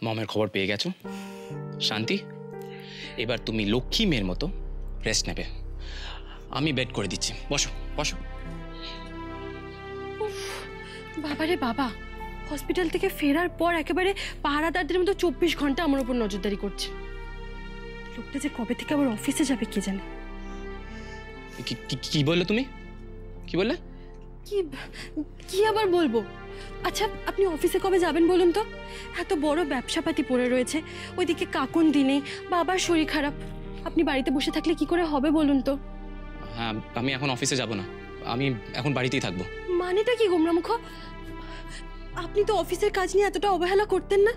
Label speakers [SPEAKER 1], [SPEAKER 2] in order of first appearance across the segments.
[SPEAKER 1] মমের খবর পেয়ে গেছো শান্তি, এবার তুমি লক্ষ্মী মেয়ের মতো রেস্ট নেবে। আমি বেড করে দিচ্ছি, বসো বসো।
[SPEAKER 2] বাবারে বাবা, হসপিটাল থেকে ফেরার পর একেবারে পাহারাদারদের মতো 24 ঘন্টা আমার উপর নজরদারি করছে। লোকটা যে কবে থেকে আবার অফিসে যাবে কে জানে।
[SPEAKER 1] কি বললে তুমি? কি বললে?
[SPEAKER 2] কি আবার বলবো? আচ্ছা, আপনি অফিসে কবে যাবেন বলুন তো? এত বড় ব্যবসাপাতি পড়ে রয়েছে, ওইদিকে কাকুন দিনে, বাবার শরীর খারাপ। আপনি বাড়িতে বসে থাকলে কি করে হবে বলুন তো?
[SPEAKER 1] হ্যাঁ, আমি এখন অফিসে যাব না, আমি এখন বাড়িতেই থাকবো।
[SPEAKER 2] মানেটা কি গোমরামুখ? আপনি তো অফিসের কাজ নিয়ে এতটা অবহেলা করতেন না,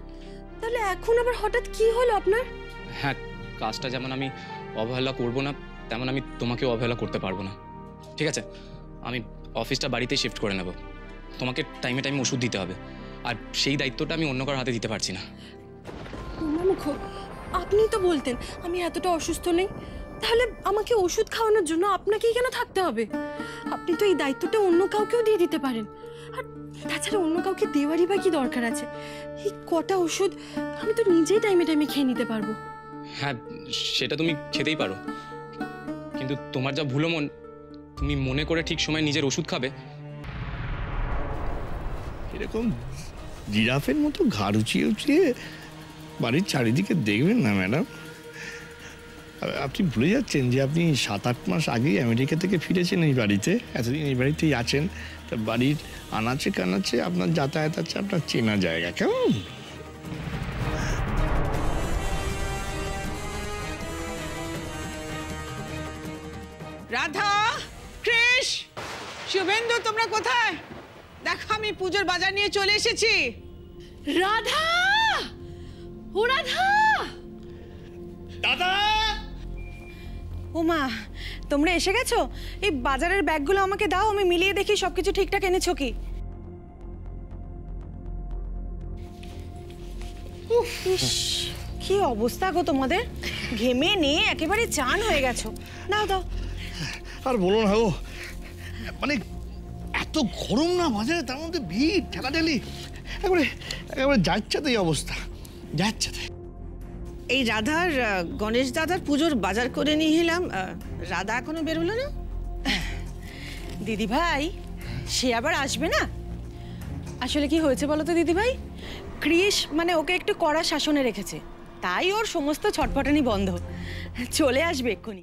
[SPEAKER 2] তাহলে এখন আবার হঠাৎ কি হলো আপনার?
[SPEAKER 1] হ্যাঁ, কাজটা যেমন আমি অবহেলা করব না, তেমন আমি তোমাকেও অবহেলা করতে পারবো না। ঠিক আছে, আমি অফিসটা বাড়িতে শিফট করে নেব। তোমাকে টাইমে টাইমে ওষুধ দিতে হবে, আর সেই দায়িত্বটা আমি অন্য কারোর হাতে দিতে পারছি না।
[SPEAKER 2] গোমরামুখ, আপনি তো বলতেন আমি এতটা অসুস্থ নেই, তাহলে আমাকে ওষুধ খাওয়ানোর জন্য আপনাকেই কেন থাকতে হবে? আপনি তো এই দায়িত্বটা অন্য কাউকেও দিয়ে দিতে পারেন। আর তাছাড়া অন্য কাউকে দেওয়ারই বা কি দরকার আছে? এই কটা ওষুধ আমি তো নিজেই টাইমে টাইমে খেয়ে নিতে পারবো।
[SPEAKER 1] হ্যাঁ, সেটা তুমি খেতেই পারো, কিন্তু তোমার যা ভুলো মন, তুমি মনে করে ঠিক সময় নিজের ওষুধ খাবে।
[SPEAKER 3] এরকম জিরাফের মতো ঘাড় উঁচিয়ে উঁচিয়ে বাড়ির চারিদিকে দেখবেন না ম্যাডাম। আপনি ভুলে যাচ্ছেন যে আপনি 7-8 মাস আগেই আমেরিকা থেকে ফিরেছেন এই বাড়িতে, এতদিন এই বাড়িতেই আছেন। তা বাড়ির আনাচে কানাচে আপনার যাতায়াত আছে, আপনার চেনা জায়গা, কেমন?
[SPEAKER 4] রাধা, কৃষ, শুভেন্দু, তোমরা কোথায়? দেখো, আমি পুজোর বাজার নিয়ে চলে এসেছি।
[SPEAKER 2] রাধা, ও রাধা,
[SPEAKER 3] দাদা!
[SPEAKER 5] ও মা, তোমরা এসে গেছো? এই বাজারের ব্যাগগুলো আমাকে দাও, আমি মিলিয়ে দেখি সবকিছু ঠিকঠাক এনেছো কি। কি অবস্থা গো তোমাদের, ঘেমে নিয়ে একেবারে চান হয়ে গেছো। দাও দাও।
[SPEAKER 3] আর বলো না গো, মানে এত গরম না বাজারে, তার মধ্যে ভিড় ঠেলাঠেলি, একেবারে যাচ্ছাতে এই অবস্থা, যাচ্ছাতে।
[SPEAKER 5] এই রাধার গণেশ দাদার পুজোর বাজার করে নিয়ে এলাম। রাধা এখনো বেরোলো না? দিদি ভাই, সে আবার আসবে না? আসলে কি হয়েছে বলো তো দিদি ভাই, কৃষ মানে ওকে একটু কড়া শাসনে রেখেছে, তাই ওর সমস্ত ছটফটানি বন্ধ। চলে আসবে এক্ষুনি।